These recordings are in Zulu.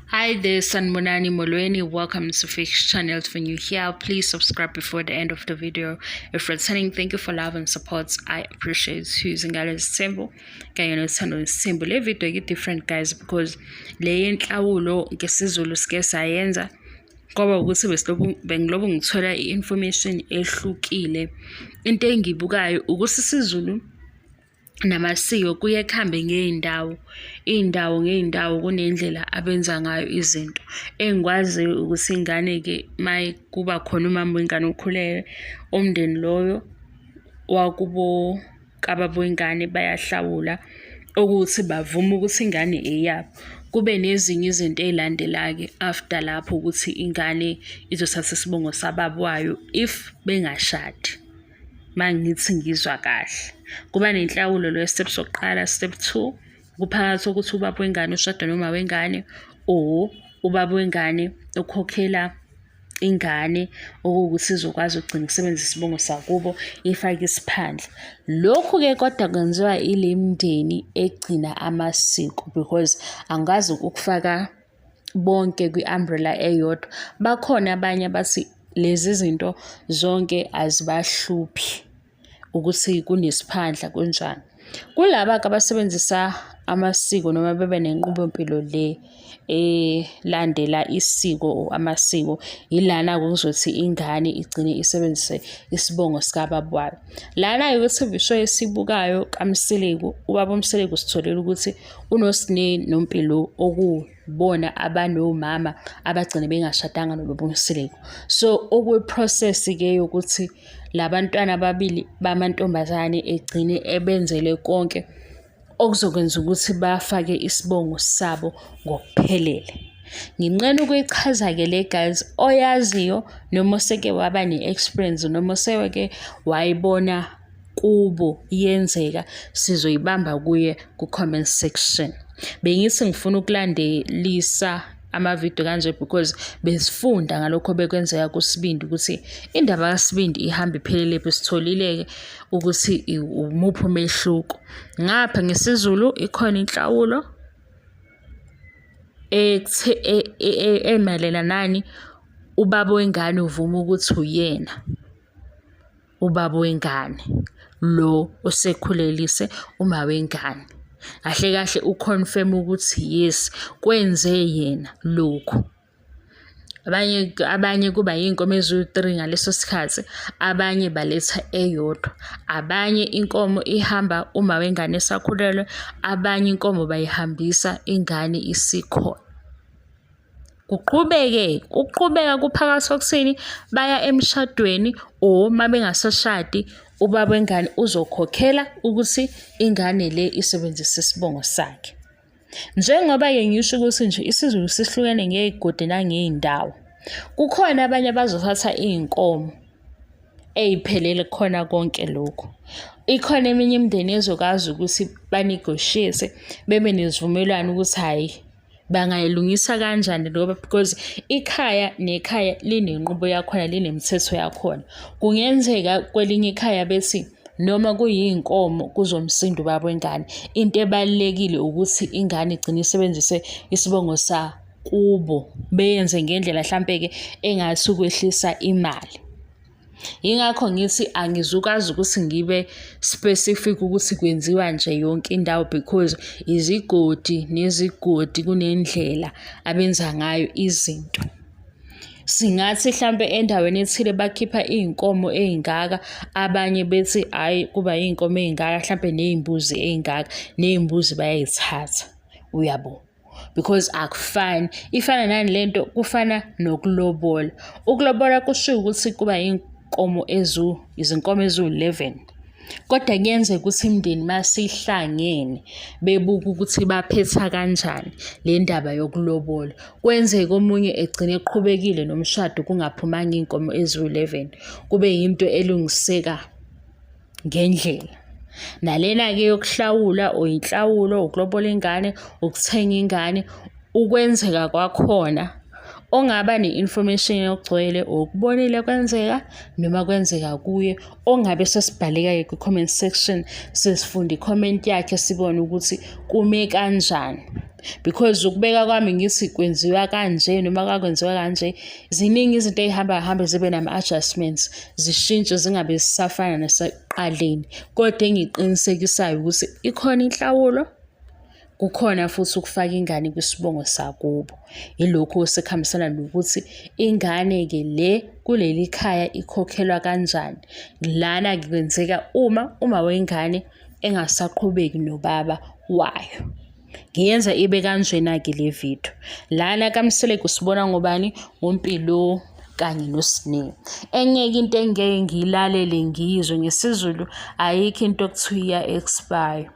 Hi there, Sanibonani Molweni. Welcome to Fix Channel. If you're new here, please subscribe before the end of the video. If returning, thank you for love and support. I appreciate you. Izingane Zesthembu Uthando Nesthembu. Le video is different, guys, because le yenhlawulo ngesizulu sike sayenza ngoba ukuthi bengilobo ngithola i-information ehlukile. Into engibukayo ukuthi isiZulu namasiko kuye kuhambe ngeendawo kunendlela abenza ngayo izinto. Engikwazi ukuthi ingane ke maye kuba khona umama wengane okhulele, umndeni loyo wakubo kababa wengane bayahlawula ukuthi bavuma ukuthi ingane eyabo. Kube nezinye izinto ezilandela-ke after lapho ukuthi ingane izothatha isibongo sababa wayo if bengashadi. Mangithi ngizwa kahle, kuba nenhlawulo lo step sokuqala, step 2 kuphakathi ukuthi ubaba wengane ushada noma wengane or ubaba wengane ukhokhela ingane ukuthi izokwazi ukugcina ukusebenzisa isibongo sakubo ifake isiphandla. Lokhu ke kodwa kwenziwa ile mindeni egcina amasiko, because angazi ukufaka bonke kwi-umbrella eyodwa. Bakhona abanye abathi lezi zinto zonke azibahluphi ukuthi kunesiphandla kunjani. Kulaba abasebenzisa amasiko noma bebe nenqubo mpilo le landela isiko or amasiko, ilana kuzothi ingane igcine isebenzise isibongo sikababa wayo. Lana ukuthi visho esibukayo kaMseleku, ubaba Mseleku sitholela ukuthi unoSne noMpilo okubona abanomama abagcine bengashadanga nobaba Mseleku. So okuyiprocess ke yokuthi labantwana ababili bamantombazane egcine ebenzele konke okuzokwenza ukuthi bafake isibongo sabo ngokuphelele. Nginqena ukuyichaza ke le guys, oyaziyo noma seke waba ne-experience noma seke wayibona kubo yenzeka, sizoyibamba kuye ku-comment section. Bengithi ngifuna ukulandelisa amavidiyo kanje because besifunda ngalokho bekwenzeka kuSibindi ukuthi indaba kaSibindi ihamba iphelele. Besitholile ukuthi umuphi umehluko ngapha ngesiZulu. Ikhona inhlawulo emayelana nani, ubaba wengane uvuma ukuthi uyena ubaba wengane lo osekhulelise uma wengane, kahle kahle uconfirm ukuthi yes kwenze yena lokhu. Abanye kuba yinkomo eziwu-3 ngaleso sikhathi, abanye baletha eyodwa, abanye inkomo ihamba uma wengane esakhulelwe, abanye inkomo bayihambisa ingane isikhona. Kuqhubeka kuphakathi kokusini baya emshadweni, or uma bengasashadi ubaba wengane uzokhokhela ukuthi ingane le isebenzise isibongo sakhe. Njengoba-ke ngisho ukuthi nje isiZulu sihlukene ngey'godi nangey'ndawo, kukhona abanye bazothatha iy'nkomo ey'phelele khona konke lokhu. Ikhona eminye imindeni ezokwazi ukuthi banegotiate, bebe nesivumelwano ukuthi hhayi bangayilungisa kanjani ngoba because ikhaya nekhaya linenqubo yakhona, linemithetho yakhona. Kungenzeka kwelinye ikhaya bethi noma kuyinkomo kuzomsinda ubaba wengane, into ebalulekile ukuthi ingane igcine isebenzise isibongo sakubo, beyenze ngendlela mhlampe-ke engathi ukwehlisa imali. Yingakho ngithi angizukwazi ukuthi ngibe specific ukuthi kwenziwa nje yonke indawo, because izigodi nezigodi kunendlela abenza ngayo izinto. Singathi mhlampe endaweni ethile bakhipha iy'nkomo ey'ngaka, abanye bethi hhayi kuba yiy'nkomo ey'ngaka mhlampe ney'mbuzi ey'ngaka, ney'mbuzi bayayithatha, uyabo, because akufani. Ifana nani lento, kufana nokulobola. Ukulobola kusho ukuthi kuba izinkomo eziwu-11, kodwa kuyenzeka ukuthi imindeni masihlangene bebuka ukuthi baphetha kanjani le ndaba yokulobola. Kwenzeka omunye egcine eqhubekile nomshado kungaphumanga iy'nkomo eziwu-11, kube yinto elungiseka ngendlela. Nalena-ke yokuhlawula or inhlawulo, ukulobola ingane, ukuthenga ingane, ukwenzeka kwakhona ongaba ne-information yokugcwele okubonile kwenzeka noma kwenzeka kuye, ongabe sesibhaleka-ke kwi-comment section sesifunda i-comment yakhe sibone ukuthi kume kanjani. Because ukubeka kwami ngithi kwenziwa kanje noma kwakwenziwa kanje, ziningi izinto ey'hamba zibe nama-adjustments, zishintshe zingabe zisafana nasekuqaleni. Kodwa engiqinisekisayo ukuthi ikhona inhlawulo, kukhona futhi ukufaka ingane kwisibongo sakubo. Yilokhu osekuhambisana nokuthi ingane-ke le kuleli khaya ikhokhelwa kanjani. Lana-ke kwenzeka uma wengane engasaqhubeki nobaba wayo. Ngiyenza ibe kanjena-ke le video. Lana kaMseleku sibona ngobani? Mpilo kanye noSne. Enye into engeke ngiyilalele ngizwe ngesiZulu, ayikho into okuthiwa iya-expire.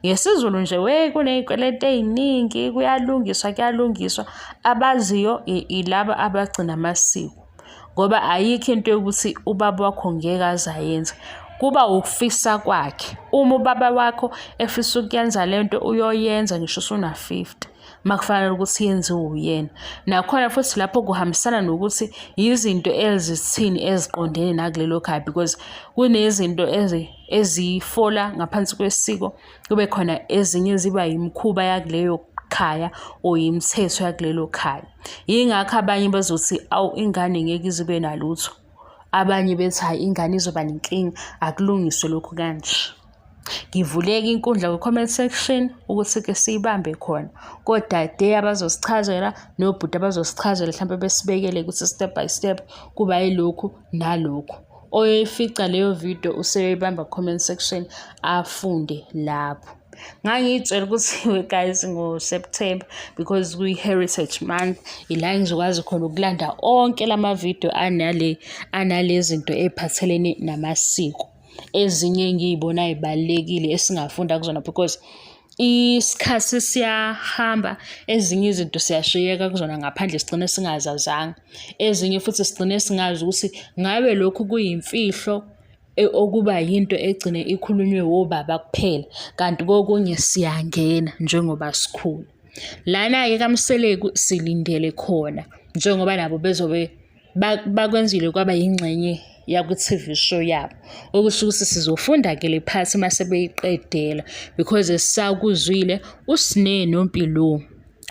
NgesiZulu nje kuney'kweletu ey'ningi, kuyalungiswa. Abaziyo ilaba abagcina amasiko, ngoba ayikho into yokuthi ubaba wakho ngeke aze ayenze. Kuba ukufisa kwakhe. Uma ubaba wakho efisa ukuyenza lento uyoyenza ngisho usuna-50, makufanele ukuthi yenziwe uyena. Nakhona futhi lapho kuhambisana nokuthi yizinto ezithini eziqondene nakulelo khaya, because kunezinto ezifola ngaphansi kwesiko, kube khona ezinye ziba yimikhuba yakuleyo khaya or yimithetho yakulelo khaya. Yingakho abanye bazothi awu ingane ngeke izibe nalutho, abanye bethi hayi ingane izoba nenkinga, akulungiswe lokhu kanje. Ngivuleke inkundla kwi-comment section ukuthi-ke siyibambe khona. Kodade abazosichazela nobhuti abazosichazela mhlawumbe besibekele ukuthi step by step kuba yilokhu nalokhu. Oyoyifica leyo video useyibamba comment section afunde lapho. Ngangiyitshela ukuthi guys ngo-September, because kwi-Heritage Month, ila ngizokwazi khona ukulanda onke lama video anale zinto eziphathelene namasiko. Ezinye ngiyibona zibalekile esingafunda kuzona, because isikhathi siyahamba, ezinye izinto siyashiyeka kuzona ngaphandle sigcine singazazanga. Ezinye futhi sigcine singazi ukuthi ngabe lokhu kuyimfihlo okuba yinto egcine ikhulunywe wobaba kuphela, kanti kokunye siyangena njengoba sikhulu. Lana-ke kaMseleku silindele khona, njengoba nabo bezobe bakwenzile kwaba yingxenye yakwi-TV show yabo, okusho ukuthi sizofunda-ke le part mase beyiqedela, because esisakuzwile uSne noMpilo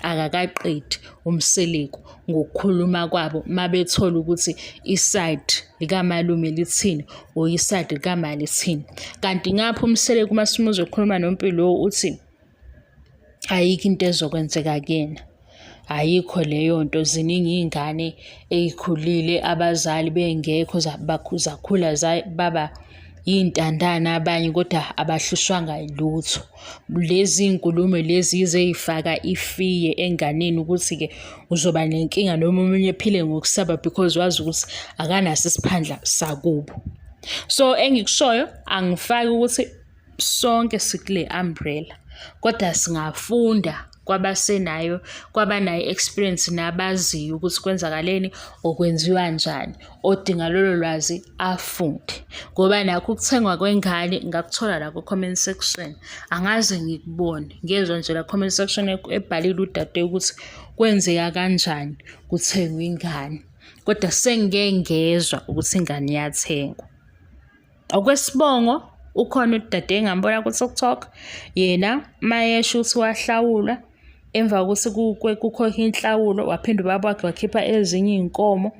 akakaqedi uMseleku ngokukhuluma kwabo mabethola ukuthi iside likamalume lithini or iside likama lithini. Kanti ngapho uMseleku masimuze ukukhuluma noMpilo uthi ayikho into ezokwenzeka kuyena, ayikho leyo nto. Ziningi iy'ngane ey'khulile, abazali bengekho, zakhula baba iy'ntandane abanye, kodwa abahlushwanga lutho. Lezi nkulumo lezi zey'faka ifiye enganeni ukuthi-ke uzoba nenkinga noma omunye ephile ngokusaba, because wazi ukuthi akanaso isiphandla sakubo. So engikushoyo, angifaki ukuthi sonke sikule umbrella, kodwa singafunda kwabanayo experience nabaziyo ukuthi kwenzakaleni okwenziwa njani, odinga lolo lwazi afunde. Ngoba nakho ukuthengwa kwengane ngakuthola la ku-comment section, angaze ngikubone, ngezwa nje la comment section ebhalile udade ukuthi kwenzeka kanjani kuthengwa ingane, kodwa sengike ngezwa ukuthi ingane iyathengwa. Okwesibongo, ukhona udade engambona ku-TikTok, yena mayesho ukuthi wahlawula, emva kokuthi kukhokha inhlawulo waphinda ubaba wakhe wakhipha ezinye iy'nkomo,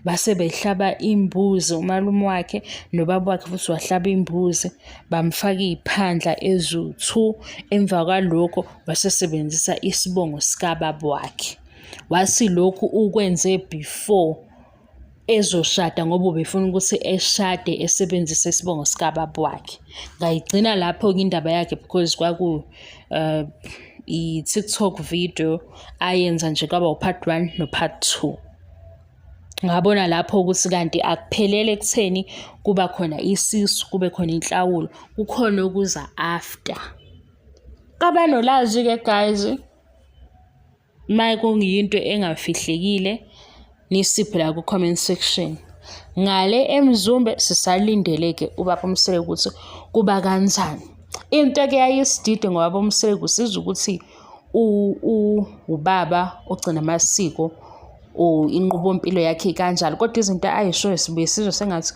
base behlaba imbuzi. Umalume wakhe nobaba wakhe futhi wahlaba imbuzi, bamfaka iy'phandla eziwu-2. Emva kwalokho wasesebenzisa isibongo sikababa wakhe. Wasi lokhu ukwenze before ezoshada, ngoba ubefuna ukuthi eshade esebenzise isibongo sikababa wakhe. Ngayigcina lapho-ke indaba yakhe, because i-TikTok video ayenza nje kwaba u-part 1 no-part 2. Ngabona lapho ukuthi kanti akuphelele ekutheni kuba khona isisu, kube khona inhlawulo, kukhona okuza after. Kabanolwazi-ke guys, maye kungiyinto engafihlekile, nisiphe la ku-comment section. Ngale eMzumbe sisalindele-ke ubaba uMseleku ukuthi kuba kanjani. Into-ke yayisidide ngobaba uMseleku sizwe ukuthi ubaba ogcina amasiko or inqubompilo yakhe kanjalo, kodwa izinto ayishoyo sibuye sizwe sengathi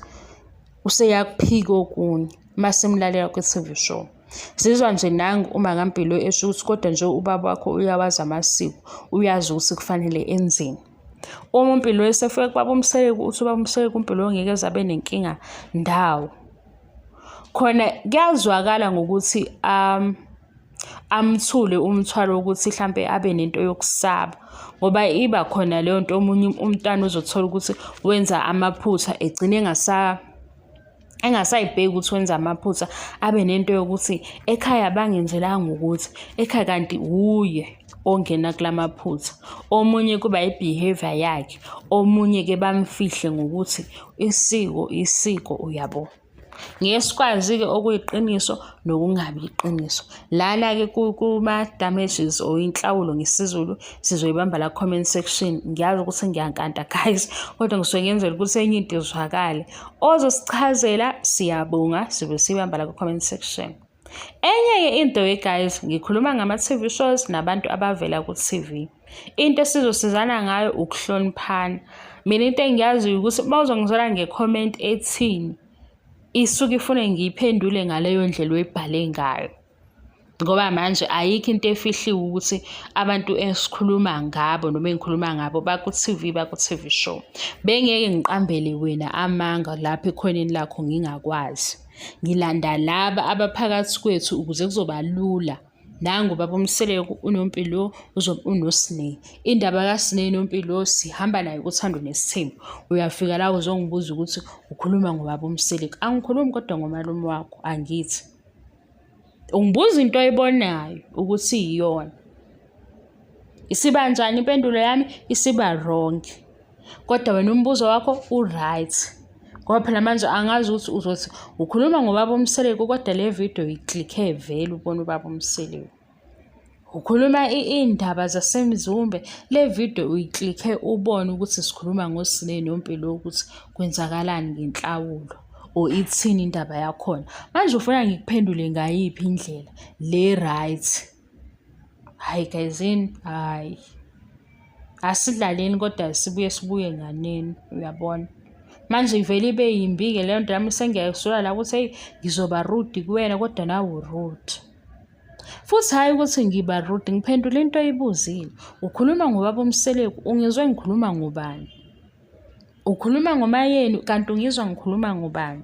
useyakuphika okunye masimlalela kwi-TV show. Sizwa nje nangu uma kaMpilo esho ukuthi kodwa nje ubaba wakho uyawazi amasiko, uyazi ukuthi kufanele enzeni. Uma uMpilo esefika kubaba uMseleku, uthi ubaba uMseleku uMpilo ngeke abe nenkinga ndawo. Khona kuyazwakala ngokuthi amthule umthwalo ukuthi mhlambe abe nento yokusaba, ngoba iba khona leyo nto omunye umntwana uzothola ukuthi wenza amaphutha egcine engasayibheki ukuthi wenza amaphutha, abe nento yokuthi ekhaya bangenzelanga ukuthi, ekhaya kanti uye ongena kulamaphutha. Omunye kuba i-behavior yakhe, omunye-ke bamfihle ngokuthi isiko uyabo. Ngeke sikwazi-ke okuyiqiniso nokungabi iqiniso. Lana-ke kuma-damages or inhlawulo ngesiZulu sizoyibamba la comment section. Ngiyazi ukuthi ngiyankanta guys, kodwa ngisuke ngenzela ukuthi enye into izwakale. Ozosichazela siyabonga, sibe siyibamba la comment section. Enye-ke into guys, ngikhuluma ngama-TV shows nabantu abavela ku-TV. Into esizosizana ngayo ukuhloniphana. Mina into engiyaziyo ukuthi bawuzongizwela nge-comment ethini, isuke ifune ngiyiphendule ngaleyo ndlela oyibhale ngayo, ngoba manje ayikho into efihliwe ukuthi abantu esikhuluma ngabo noma engikhuluma ngabo baku-TV show. Bengeke ngiqambele wena amanga lapha ekhoneni lakho ngingakwazi. Ngilanda laba abaphakathi kwethu ukuze kuzoba lula. Nangu baba uMseleku unoMpilo unoSne. Indaba kaSne noMpilo sihamba nayo kuThando Nesthembu. Uyafika la uzongibuza ukuthi ukhuluma ngobaba uMseleku. Angikhulumi kodwa ngomalume wakho, angithi. Ungibuza into oyibonayo ukuthi iyona. Isiba njani impendulo yami? Isiba wrong. Kodwa wena umbuzo wakho u-right. Ngoba phela manje angazi ukuthi uzothi ukhuluma ngobaba uMseleku kodwa le video uyiklikhe vele ubone ubaba uMseleku. Ukhuluma indaba zaseMzumbe, le video uyiklikhe ubone ukuthi sikhuluma ngoSne noMpilo ukuthi kwenzakalani ngenhlawulo or ithini indaba yakhona. Manje ufuna ngikuphendule ngayiphi indlela le right? Hayi guysini, hayi. Asidlaleni kodwa sibuye nganeni, uyabona. Manje ivele ibe yimbi-ke leyo nto yami sengiyayisula la ukuthi hey ngizoba rude kuwena kodwa nawe rude. Futhi hayi ukuthi ngiba rude, ngiphendula into oyibuzile. Ukhuluma ngobaba uMseleku, ungizwe ngikhuluma ngobani? Ukhuluma ngomayeni kanti ungizwa ngikhuluma ngobani?